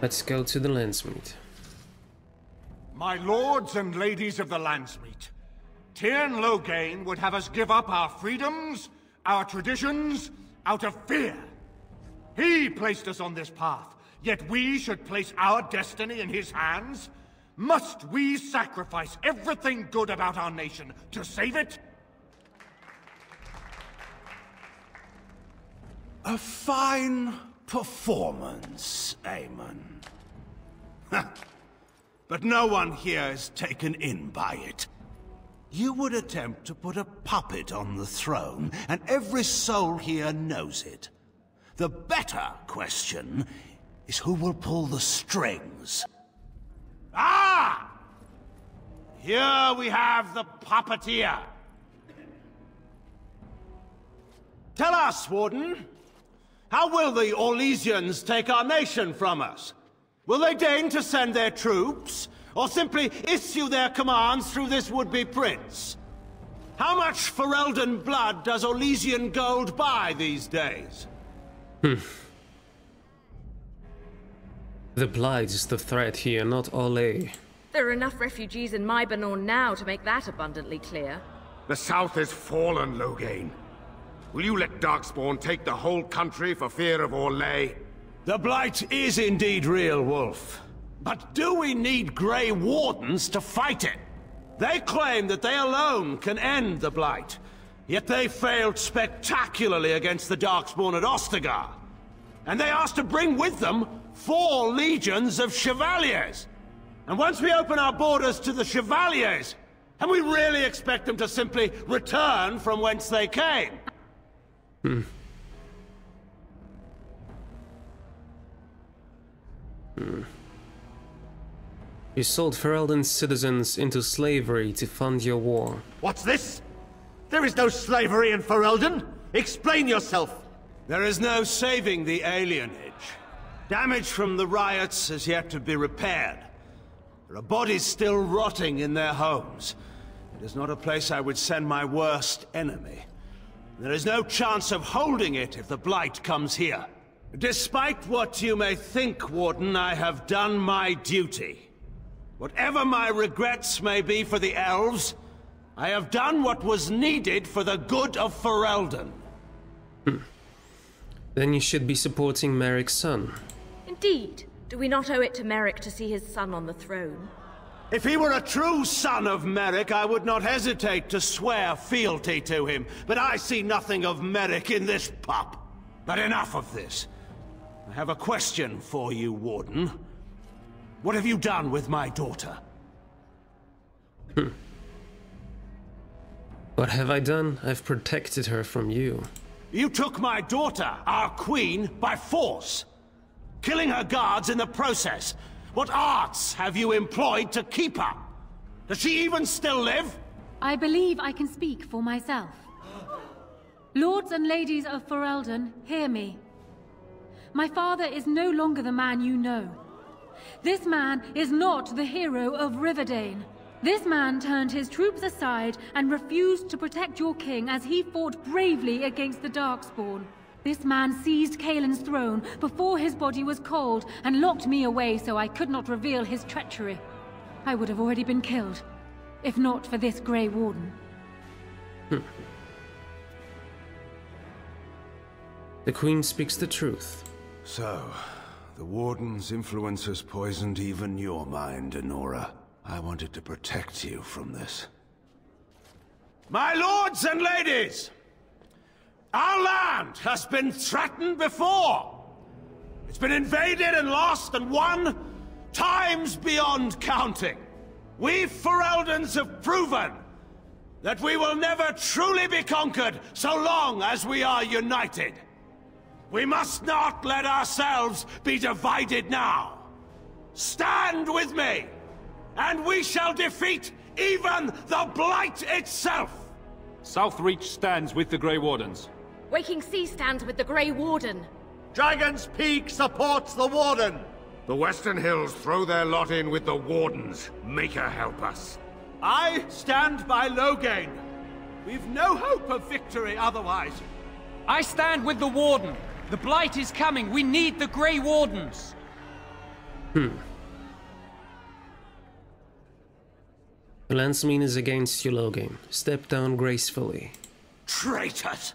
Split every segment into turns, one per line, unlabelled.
Let's go to the Landsmeet.
My lords and ladies of the Landsmeet, Tyrn Loghain would have us give up our freedoms, our traditions, out of fear. He placed us on this path, yet we should place our destiny in his hands? Must we sacrifice everything good about our nation to save it?
A fine performance, Aemon. But no one here is taken in by it. You would attempt to put a puppet on the throne, and every soul here knows it. The better question is who will pull the strings. Ah! Here we have the puppeteer. Tell us, Warden, how will the Orlesians take our nation from us? Will they deign to send their troops, or simply issue their commands through this would-be prince? How much Ferelden blood does Orlesian gold buy these days?
The Blight is the threat here, not Orlais.
There are enough refugees in Mybanor now to make that abundantly clear.
The South is fallen, Loghain. Will you let Darkspawn take the whole country for fear of Orlais?
The Blight is indeed real, Wolf. But do we need Grey Wardens to fight it? They claim that they alone can end the Blight, yet they failed spectacularly against the Darkspawn at Ostagar. And they asked to bring with them 4 legions of Chevaliers. And once we open our borders to the Chevaliers, can we really expect them to simply return from whence they came?
You sold Ferelden's citizens into slavery to fund your war.
What's this? There is no slavery in Ferelden! Explain yourself!
There is no saving the alienage. Damage from the riots has yet to be repaired. There are bodies still rotting in their homes. It is not a place I would send my worst enemy. There is no chance of holding it if the Blight comes here. Despite what you may think, Warden, I have done my duty. Whatever my regrets may be for the elves, I have done what was needed for the good of Ferelden.
Then you should be supporting Merrick's son.
Indeed. Do we not owe it to Merrick to see his son on the throne?
If he were a true son of Merrick, I would not hesitate to swear fealty to him. But I see nothing of Merrick in this pup. But enough of this. I have a question for you, Warden. What have you done with my daughter?
What have I done? I've protected her from you.
You took my daughter, our queen, by force, killing her guards in the process. What arts have you employed to keep her? Does she even still live?
I believe I can speak for myself. Lords and ladies of Ferelden, hear me. My father is no longer the man you know. This man is not the hero of Riverdane. This man turned his troops aside and refused to protect your king as he fought bravely against the Darkspawn. This man seized Kaelin's throne before his body was cold and locked me away so I could not reveal his treachery. I would have already been killed, if not for this Grey Warden.
The Queen speaks the truth.
So, the Warden's influence has poisoned even your mind, Enora. I wanted to protect you from this. My lords and ladies! Our land has been threatened before! It's been invaded and lost and won times beyond counting. We Fereldans have proven that we will never truly be conquered so long as we are united. We must not let ourselves be divided now. Stand with me, and we shall defeat even the Blight itself!
Southreach stands with the Grey Wardens.
Waking Sea stands with the Grey Warden.
Dragon's Peak supports the Warden!
The Western Hills throw their lot in with the Wardens. Make her help us.
I stand by Loghain. We've no hope of victory otherwise.
I stand with the Warden. The Blight is coming. We need the Grey Wardens.
Landsmeet is against you, Logain. Step down gracefully.
Traitors!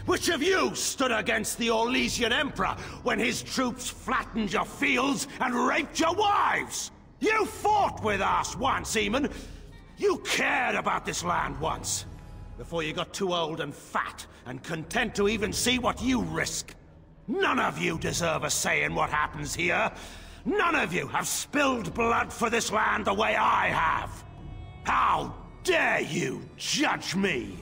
Which of you stood against the Orlesian Emperor when his troops flattened your fields and raped your wives? You fought with us once, Eamon. You cared about this land once. Before you got too old and fat and content to even see what you risk. None of you deserve a say in what happens here. None of you have spilled blood for this land the way I have. How dare you judge me?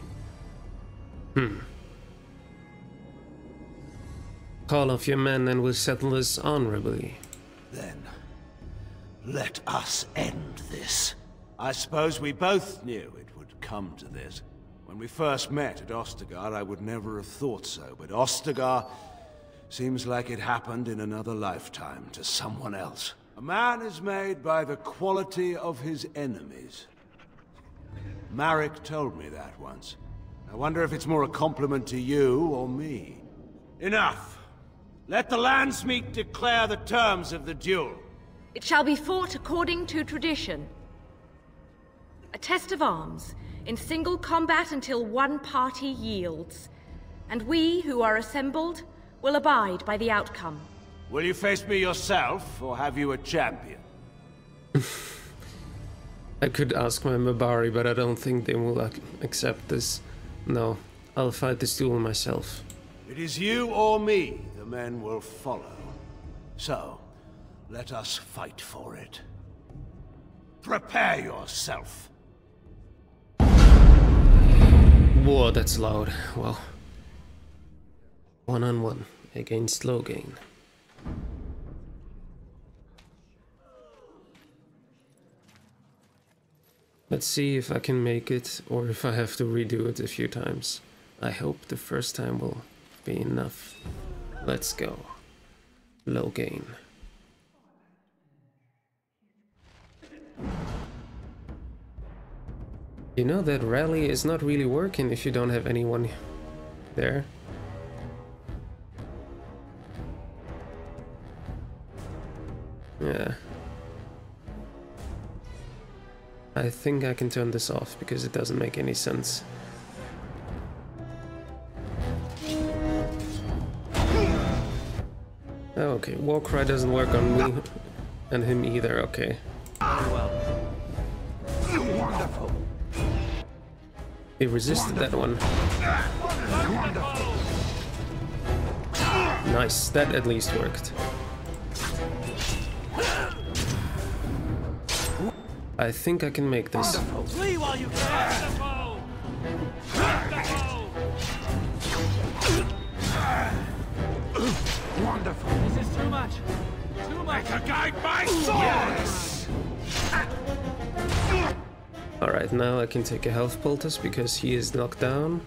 Call off your men and we'll settle this honorably.
Then, let us end this. I suppose we both knew it would come to this. When we first met at Ostagar, I would never have thought so, but Ostagar seems like it happened in another lifetime to someone else. A man is made by the quality of his enemies. Marek told me that once. I wonder if it's more a compliment to you or me. Enough! Let the Landsmeet declare the terms of the duel.
It shall be fought according to tradition. A test of arms, in single combat until one party yields. And we, who are assembled, will abide by the outcome.
Will you face me yourself, or have you a champion?
I could ask my Mabari, but I don't think they will accept this. No, I'll fight this duel myself.
It is you or me the men will follow. So, let us fight for it. Prepare yourself.
Whoa, that's loud. Well, 1-on-1 against Logain. Let's see if I can make it, or if I have to redo it a few times. I hope the first time will be enough. Let's go. Logain. You know that rally is not really working if you don't have anyone there. Yeah. I think I can turn this off because it doesn't make any sense. Oh, okay, Warcry doesn't work on me and him either, okay.
Wonderful.
He resisted that one. Nice, that at least worked. I think I can make this.
Flee while you can!
Wonderful.
This is too much! Too much!
To guide my sword! Yes!
Alright, now I can take a health poultice because he is knocked down.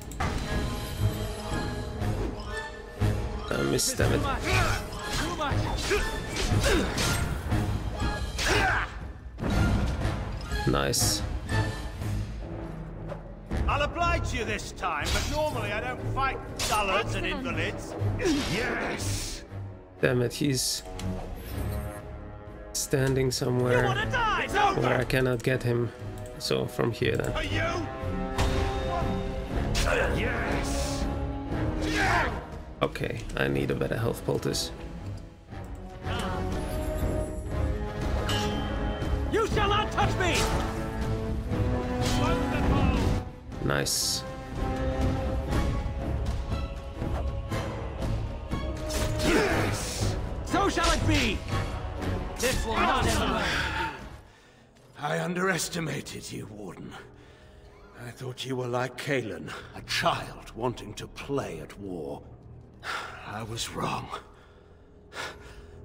I missed, damn it.
Too much!
Nice.
I'll oblige you this time, but normally I don't fight dullards and invalids.
Yes!
Damn it, he's standing somewhere where I cannot get him. So from here then.
Are you? Yes!
Okay, I need a better health poultice.
You shall not touch me!
Nice.
Yes!
So shall it be! This will not end well.
I underestimated you, Warden. I thought you were like Kalen, a child wanting to play at war. I was wrong.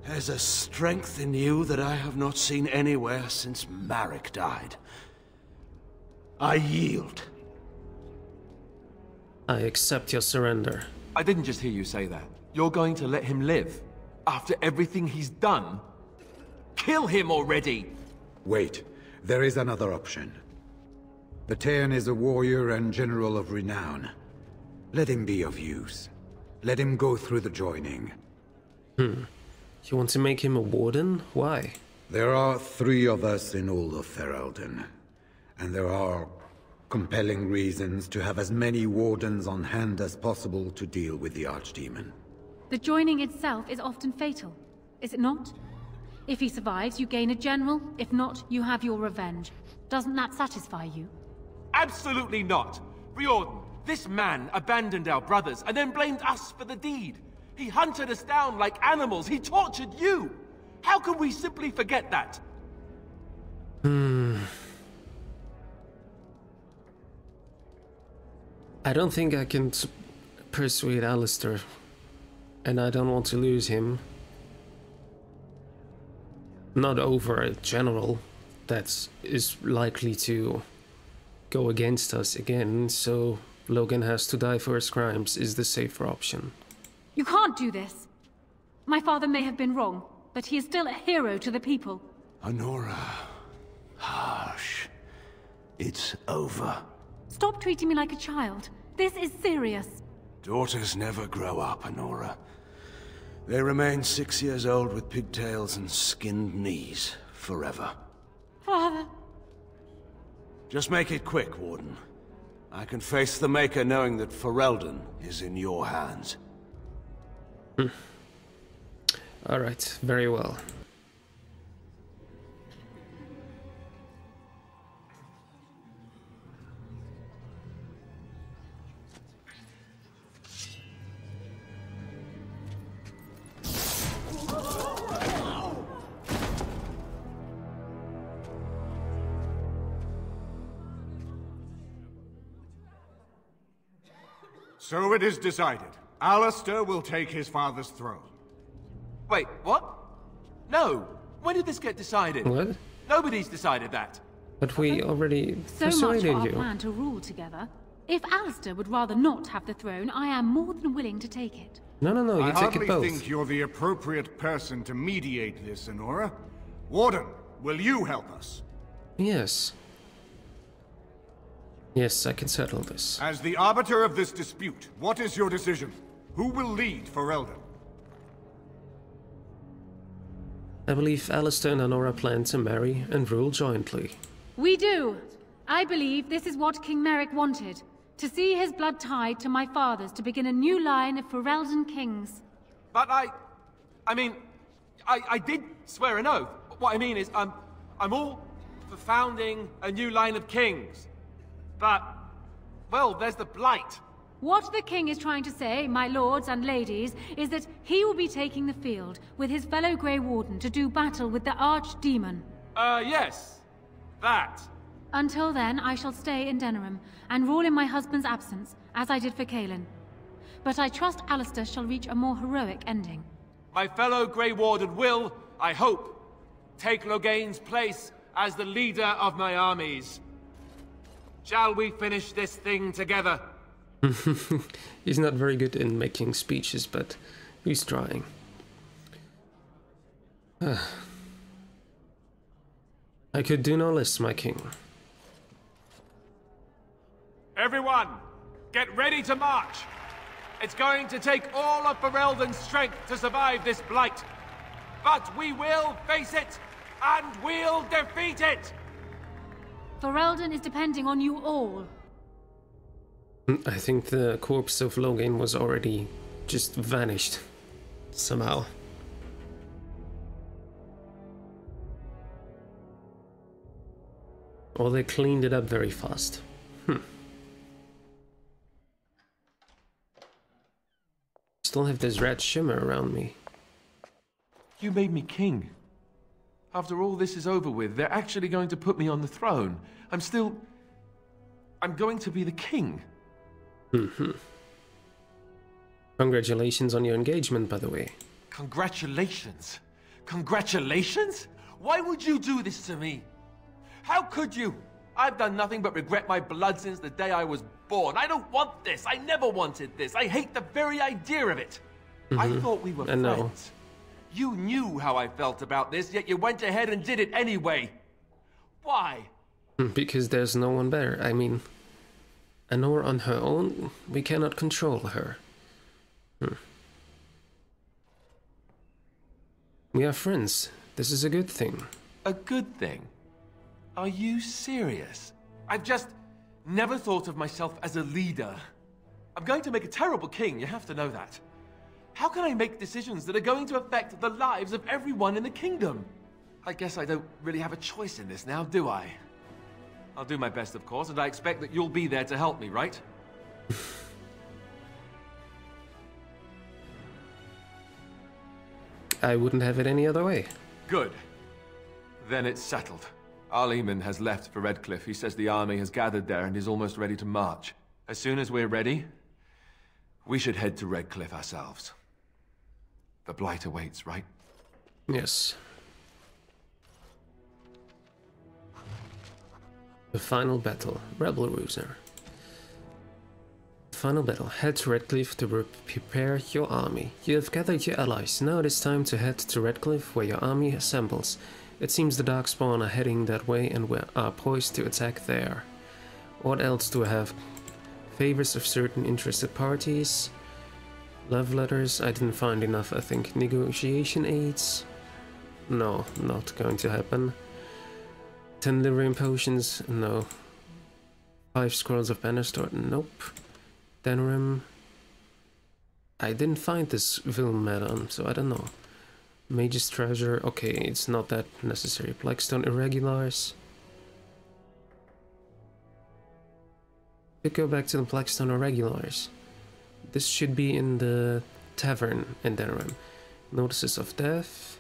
There's a strength in you that I have not seen anywhere since Marek died. I yield.
I accept your surrender.
I didn't just hear you say that. You're going to let him live? After everything he's done? Kill him already!
Wait, there is another option. The Teyrn is a warrior and general of renown. Let him be of use. Let him go through the joining.
You want to make him a warden? Why?
There are 3 of us in all of Ferelden, and there are compelling reasons to have as many wardens on hand as possible to deal with the Archdemon.
The joining itself is often fatal, is it not? If he survives, you gain a general. If not, you have your revenge. Doesn't that satisfy you?
Absolutely not! Riordan, this man abandoned our brothers and then blamed us for the deed. He hunted us down like animals. He tortured you. How can we simply forget that?
I don't think I can persuade Alistair, and I don't want to lose him. Not over a general that is likely to go against us again, so Logan has to die for his crimes is the safer option.
You can't do this. My father may have been wrong, but he is still a hero to the people.
Honora, hush. It's over.
Stop treating me like a child. This is serious.
Daughters never grow up, Honora. They remain 6 years old with pigtails and skinned knees forever.
Father.
Just make it quick, Warden. I can face the Maker knowing that Ferelden is in your hands.
Alright, very well.
So it is decided. Alistair will take his father's throne.
Wait, what? No! When did this get decided?
What?
Nobody's decided that.
But we already
So much for
persuaded
our
you.
plan to rule together. If Alistair would rather not have the throne, I am more than willing to take it.
No,
I
you take
hardly
it both.
think you're the appropriate person to mediate this, Honora. Warden, will you help us?
Yes. Yes, I can settle this.
As the arbiter of this dispute, what is your decision? Who will lead Ferelden?
I believe Alistair and Honora plan to marry and rule jointly.
We do. I believe this is what King Merrick wanted. To see his blood tied to my father's to begin a new line of Ferelden kings.
But I did swear an oath. What I mean is, I'm all for founding a new line of kings. But, well, there's the Blight.
What the king is trying to say, my lords and ladies, is that he will be taking the field with his fellow Grey Warden to do battle with the Archdemon.
Yes. That.
Until then, I shall stay in Denerim and rule in my husband's absence, as I did for Kaelin. But I trust Alistair shall reach a more heroic ending.
My fellow Grey Warden will, I hope, take Loghain's place as the leader of my armies. Shall we finish this thing together?
He's not very good in making speeches, but he's trying. I could do no less, my king.
Everyone, get ready to march. It's going to take all of Ferelden's strength to survive this blight. But we will face it, and we'll defeat it!
Ferelden is depending on you all.
I think the corpse of Loghain was already just vanished somehow. Or they cleaned it up very fast. Still have this red shimmer around me.
You made me king. After all this is over with, they're actually going to put me on the throne. I'm going to be the king.
Congratulations on your engagement, by the way.
Congratulations? Congratulations? Why would you do this to me? How could you? I've done nothing but regret my blood since the day I was born. I don't want this. I never wanted this. I hate the very idea of it. I thought we were friends. You knew how I felt about this, yet you went ahead and did it anyway. Why?
Because there's no one better. I mean, Honora on her own, we cannot control her. We are friends. This is a good thing.
A good thing? Are you serious? I've just never thought of myself as a leader. I'm going to make a terrible king, you have to know that. How can I make decisions that are going to affect the lives of everyone in the kingdom? I guess I don't really have a choice in this now, do I? I'll do my best, of course, and I expect that you'll be there to help me, right?
I wouldn't have it any other way.
Good. Then it's settled. Arleman has left for Redcliffe. He says the army has gathered there and is almost ready to march. As soon as we're ready, we should head to Redcliffe ourselves. The Blight awaits, right?
Yes. The final battle. Rebel Rooster. Final battle. Head to Redcliffe to prepare your army. You have gathered your allies. Now it is time to head to Redcliffe where your army assembles. It seems the Darkspawn are heading that way and we are poised to attack there. What else do I have? Favors of certain interested parties. Love letters. I didn't find enough, I think. Negotiation aids. No, not going to happen. 10 delirium potions. No. 5 scrolls of Bannerstore. Nope. Denerim. I didn't find this Vilm Madam, so I don't know. Mage's Treasure. Okay, it's not that necessary. Blackstone Irregulars. We go back to the Blackstone Irregulars. This should be in the tavern in Denerim. Notices of Death.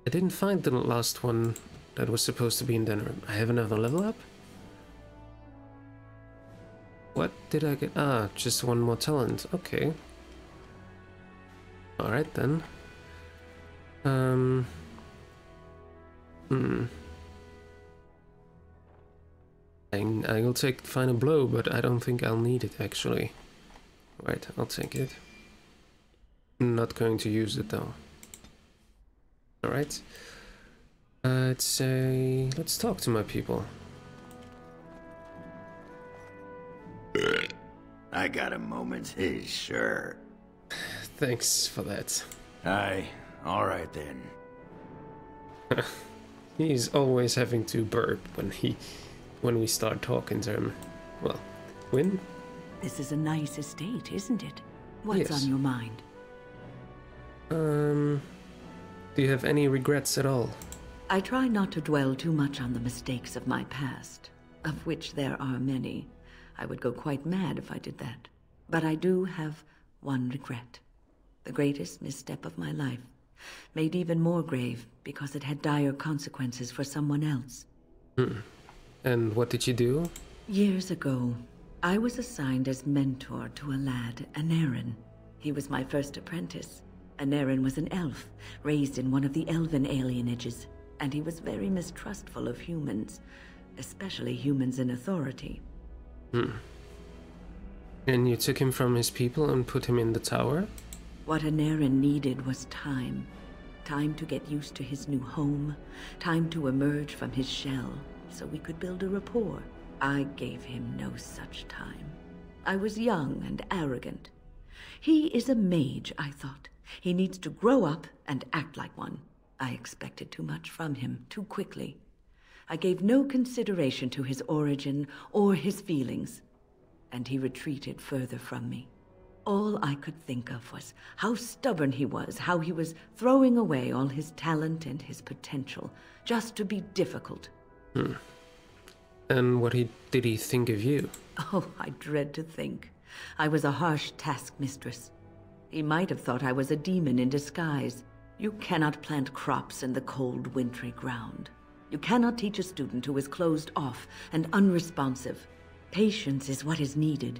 I didn't find the last one that was supposed to be in Denerim. I have another level up? What did I get? Ah, just one more talent. Okay. Alright then. I will take Final Blow, but I don't think I'll need it actually. Right, I'll take it. I'm not going to use it though. Alright. Let's talk to my people.
I got a moment, sure.
Thanks for that.
Aye, alright then.
He's always having to burp when we start talking to him. Well, Win?
This is a nice estate, isn't it? What's
Yes.
on your mind?
Do you have any regrets at all?
I try not to dwell too much on the mistakes of my past, of which there are many. I would go quite mad if I did that. But I do have one regret. The greatest misstep of my life. Made even more grave because it had dire consequences for someone else.
And what did you do?
Years ago, I was assigned as mentor to a lad, Anarin. He was my first apprentice. Anarin was an elf, raised in one of the elven alienages, and he was very mistrustful of humans, especially humans in authority.
And you took him from his people and put him in the tower?
What Anarin needed was time. Time to get used to his new home, time to emerge from his shell, so we could build a rapport. I gave him no such time. I was young and arrogant. He is a mage, I thought. He needs to grow up and act like one. I expected too much from him, too quickly. I gave no consideration to his origin or his feelings, and he retreated further from me. All I could think of was how stubborn he was, how he was throwing away all his talent and his potential, just to be difficult.
And what did he think of you?
Oh, I dread to think. I was a harsh taskmistress. He might have thought I was a demon in disguise. You cannot plant crops in the cold, wintry ground. You cannot teach a student who is closed off and unresponsive. Patience is what is needed,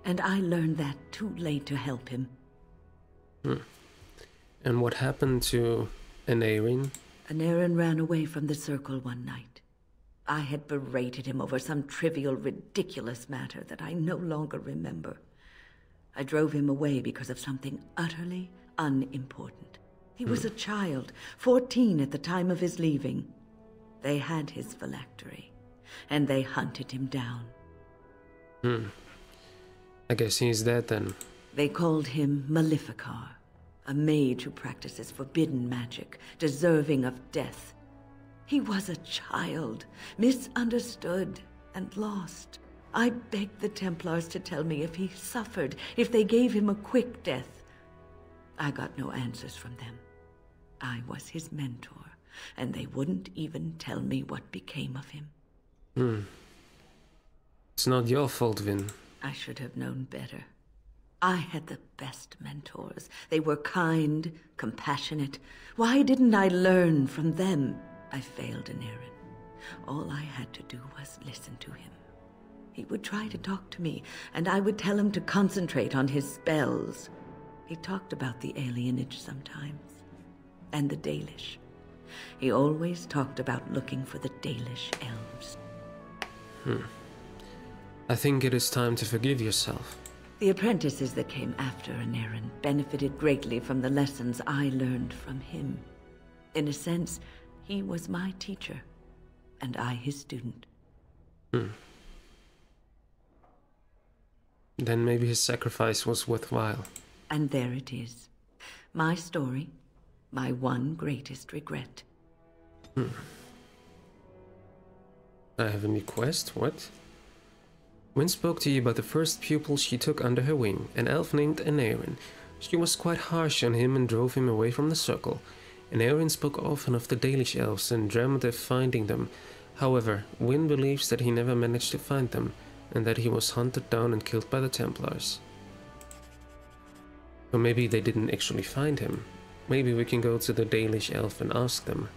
and I learned that too late to help him.
And what happened to Anarin?
Anarin ran away from the circle one night. I had berated him over some trivial, ridiculous matter that I no longer remember. I drove him away because of something utterly unimportant. He was a child, 14 at the time of his leaving. They had his phylactery, and they hunted him down.
I guess he's dead then.
They called him Maleficar. A mage who practices forbidden magic, deserving of death. He was a child, misunderstood and lost. I begged the Templars to tell me if he suffered, if they gave him a quick death. I got no answers from them. I was his mentor, and they wouldn't even tell me what became of him.
It's not your fault, Vin.
I should have known better. I had the best mentors. They were kind, compassionate. Why didn't I learn from them? I failed in Aaron. All I had to do was listen to him. He would try to talk to me, and I would tell him to concentrate on his spells. He talked about the alienage sometimes, and the Dalish. He always talked about looking for the Dalish elves.
I think it is time to forgive yourself.
The apprentices that came after Anarin benefited greatly from the lessons I learned from him. In a sense, he was my teacher, and I his student.
Then maybe his sacrifice was worthwhile.
And there it is. My story, my one greatest regret.
I have a new quest, what? Wynne spoke to you about the first pupil she took under her wing, an elf named Anarin. She was quite harsh on him and drove him away from the circle. Anarin spoke often of the Dalish elves and dreamed of finding them. However, Wynne believes that he never managed to find them, and that he was hunted down and killed by the Templars. Or maybe they didn't actually find him. Maybe we can go to the Dalish elf and ask them.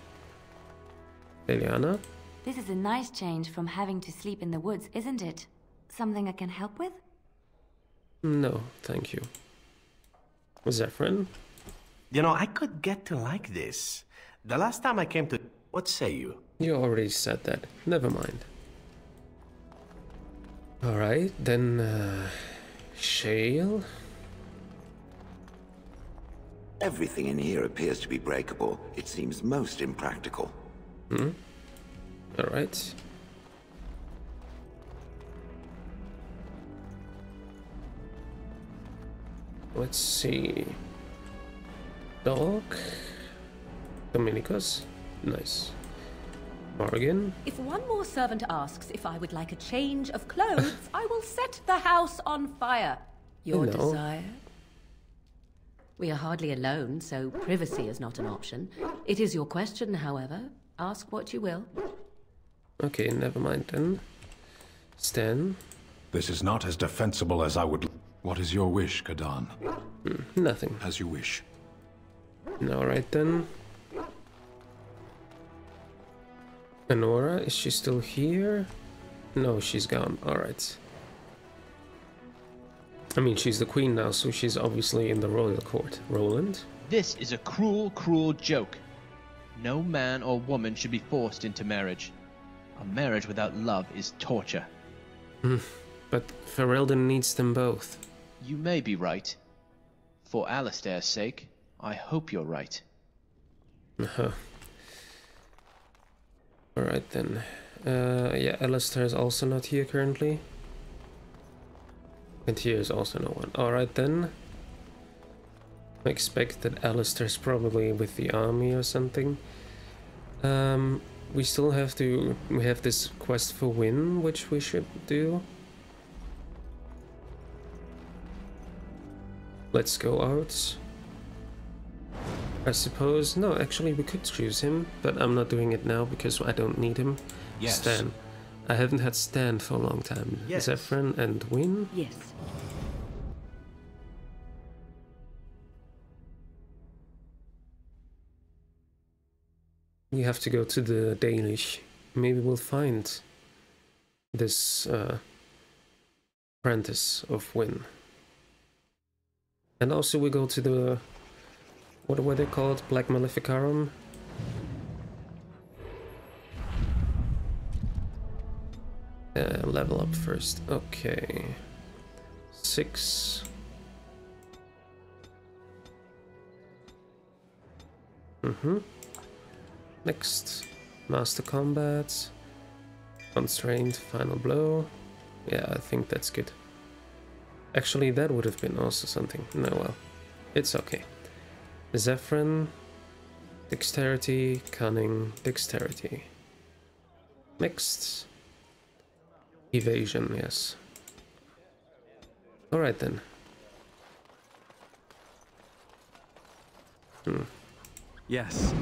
Eliana?
This is a nice change from having to sleep in the woods, isn't it? Something I can help with?
No, thank you. Zephyrin?
You know, I could get to like this. The last time I came to... What say you?
You already said that. Never mind. Alright, then... Shale?
Everything in here appears to be breakable. It seems most impractical.
Alright. Let's see. Dog. Dominicus. Nice. Morgan.
If one more servant asks if I would like a change of clothes, I will set the house on fire. Your desire? We are hardly alone, so privacy is not an option. It is your question, however. Ask what you will.
Okay, never mind then. Stan.
This is not as defensible as I would... What is your wish, Kadan?
Nothing.
As you wish.
Alright then. Anora, is she still here? No, she's gone. Alright. I mean, she's the queen now, so she's obviously in the royal court. Roland?
This is a cruel, cruel joke. No man or woman should be forced into marriage. A marriage without love is torture.
But Ferelden needs them both.
You may be right. For Alistair's sake, I hope you're right.
Alright then. Yeah, Alistair is also not here currently. And here is also no one. Alright then. I expect that Alistair's probably with the army or something. We still have to... We have this quest for Wynne, which we should do. Let's go out. I suppose... No, actually we could choose him, but I'm not doing it now because I don't need him.
Yes.
Stan. I haven't had Stan for a long time.
Yes.
Zephyrin and Wynne?
Yes.
We have to go to the Dalish. Maybe we'll find this apprentice of Wynne. And also we go to the... What were they called? Black Maleficarum? Level up first. Okay. 6. Next. Master Combat. Constrained. Final Blow. Yeah, I think that's good. Actually, that would have been also something. No, well. It's okay. Zephyrin, dexterity, cunning, dexterity. Mixed. Evasion, yes. Alright then.
Yes.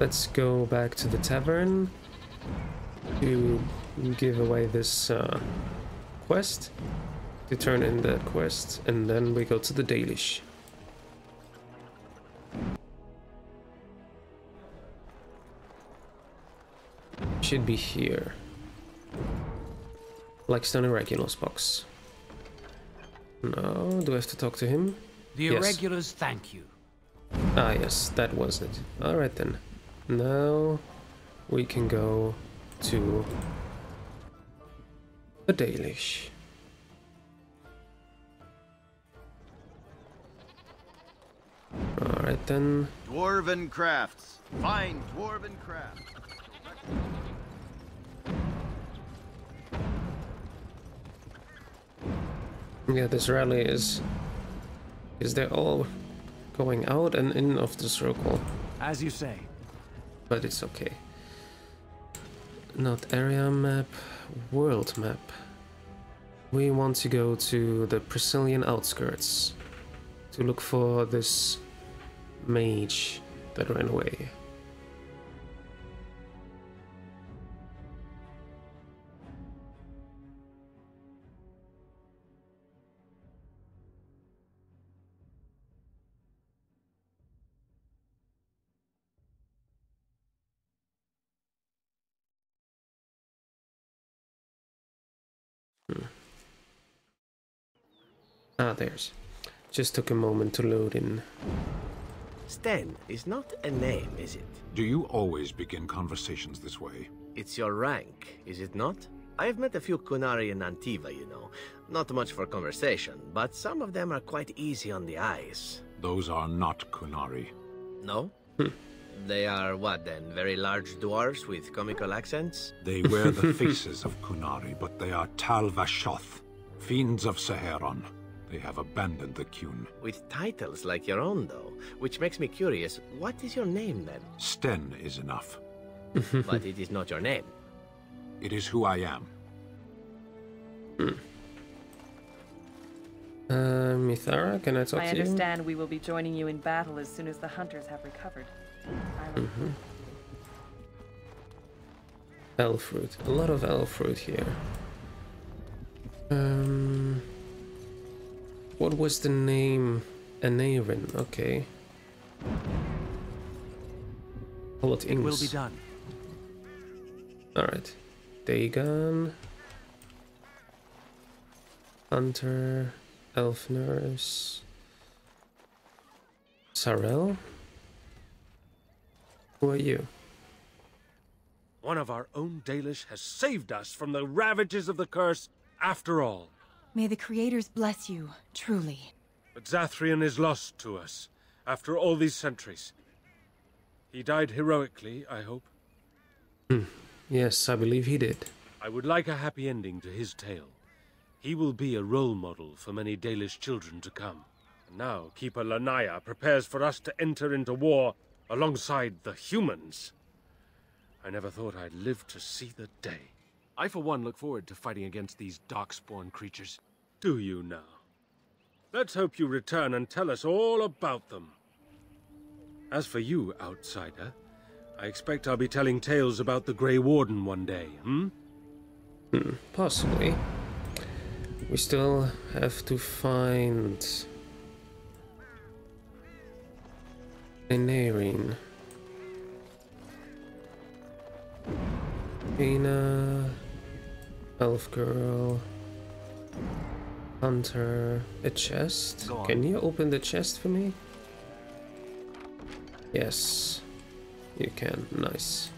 Let's go back to the tavern to give away this quest, to turn in that quest, and then we go to the Dalish. Should be here. Blackstone Irregulars box. No, do I have to talk to him?
The Irregulars thank you.
Ah, yes, that was it. Alright then. Now we can go to the Dalish. Alright then.
Dwarven crafts. Fine dwarven crafts.
Yeah, this rally is they're all going out and in of the circle.
As you say.
But it's okay. Not area map, world map. We want to go to the Brazilian outskirts to look for this mage that ran away. Ah, there's. Just took a moment to load in.
Sten is not a name, is it?
Do you always begin conversations this way?
It's your rank, is it not? I have met a few Kunari in Antiva, you know. Not much for conversation, but some of them are quite easy on the eyes.
Those are not Kunari.
No? They are what then? Very large dwarves with comical accents?
They wear the faces of Kunari, but they are Tal Vashoth, fiends of Saharon. They have abandoned the Qun.
With titles like your own, though, which makes me curious. What is your name, then?
Sten is enough.
But it is not your name.
It is who I am.
Mithara, can I talk to you?
I understand we will be joining you in battle as soon as the hunters have recovered.
Elfruit. A lot of Elfruit here. What was the name? Anarin, okay. It
will be done.
Alright. Dagon. Hunter. Elf Nurse. Sarel? Who are you?
One of our own Dalish has saved us from the ravages of the curse after all.
May the Creators bless you, truly.
But Zathrian is lost to us, after all these centuries. He died heroically, I hope.
Yes, I believe he did.
I would like a happy ending to his tale. He will be a role model for many Dalish children to come. And now Keeper Lanaya prepares for us to enter into war alongside the humans. I never thought I'd live to see the day. I, for one, look forward to fighting against these darkspawn creatures. Do you now? Let's hope you return and tell us all about them. As for you, outsider, I expect I'll be telling tales about the Grey Warden one day,
Possibly. We still have to find Anarin. Aina, Elf Girl, Hunter, a chest. Can you open the chest for me? Yes, you can. Nice.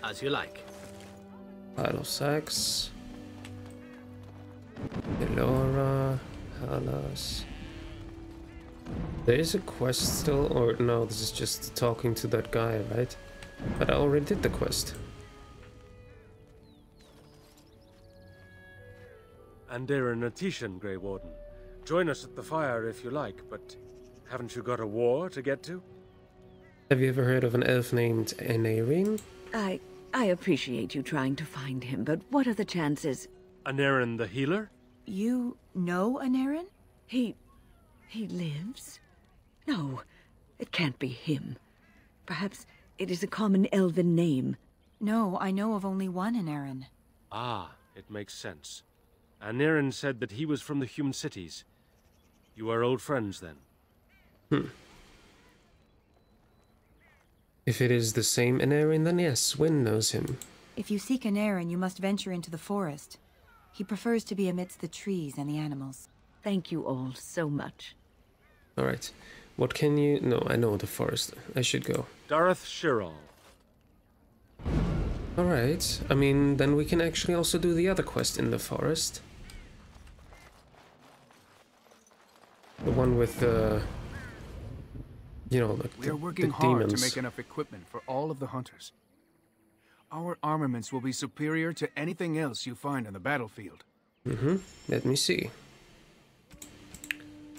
As you like.
Pile of sacks. Elora, Halas. There is a quest still, or no, this is just talking to that guy, right? But I already did the quest.
Andera Natishan, Grey Warden. Join us at the fire if you like, but Haven't you got a war to get to?
Have you ever heard of an elf named Aneurin?
I appreciate you trying to find him, but what are the chances?
Aneurin the healer?
You know Aneurin?
He lives? No, it can't be him. Perhaps it is a common elven name.
No, I know of only one Aneurin.
Ah, it makes sense. Aneurin said that he was from the human cities. You are old friends, then?
If it is the same Aneurin, then yes, Wynn knows him.
If you seek Aneurin, you must venture into the forest. He prefers to be amidst the trees and the animals.
Thank you all so much.
Alright. What can you... No, I know the forest. I should go.
Dareth Shirral.
Alright. I mean, then we can actually also do the other quest in the forest. The one with the... You know, like
we are working hard to make enough equipment for all of the hunters. Our armaments will be superior to anything else you find on the battlefield.
Let me see.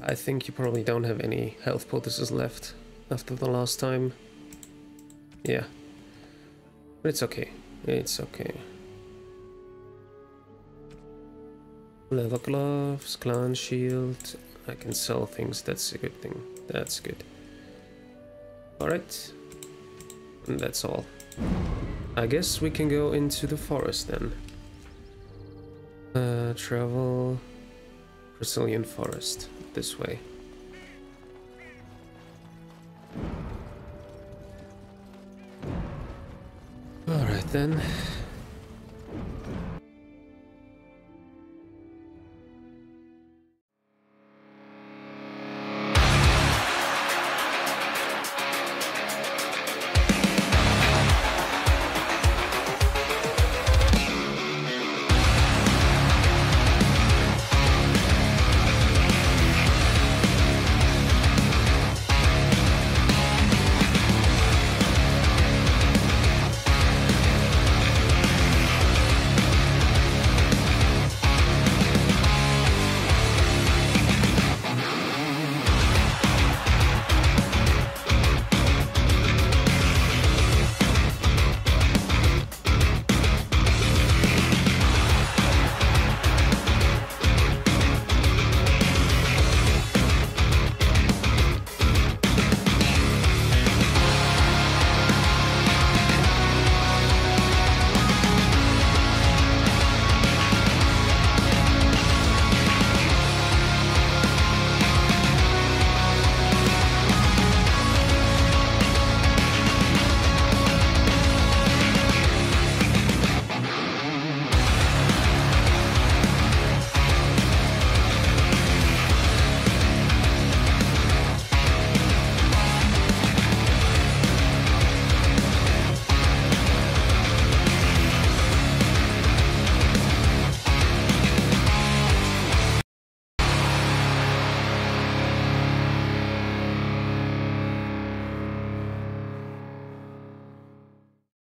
I think you probably don't have any health poultices left after the last time. Yeah. But it's okay. It's okay. Leather gloves, clan shield. I can sell things. That's a good thing. That's good. Alright. And that's all. I guess we can go into the forest then. Travel... Brazilian forest. This way. Alright then.